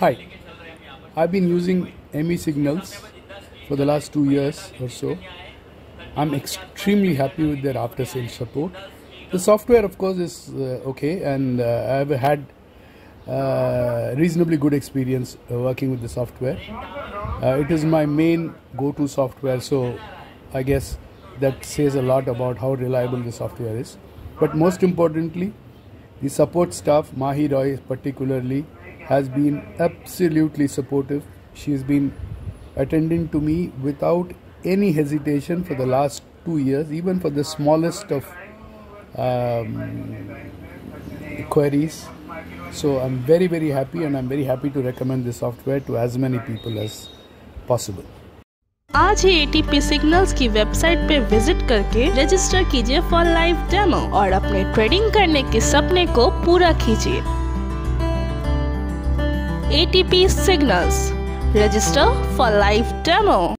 Hi, I've been using ME Signals for the last 2 years or so. I'm extremely happy with their after sales support. The software, of course, is okay, and I've had reasonably good experience working with the software. It is my main go-to software, so I guess that says a lot about how reliable the software is. But most importantly, the support staff, Mahi Roy particularly, has been absolutely supportive. She's been attending to me without any hesitation for the last 2 years, even for the smallest of queries. So I'm very, very happy, and I'm very happy to recommend this software to as many people as possible. आज ही ATP signals की website पे visit करके register कीजिए for live demo और अपने trading करने के सपने को पूरा कीजिए। ATP signals, register for live demo.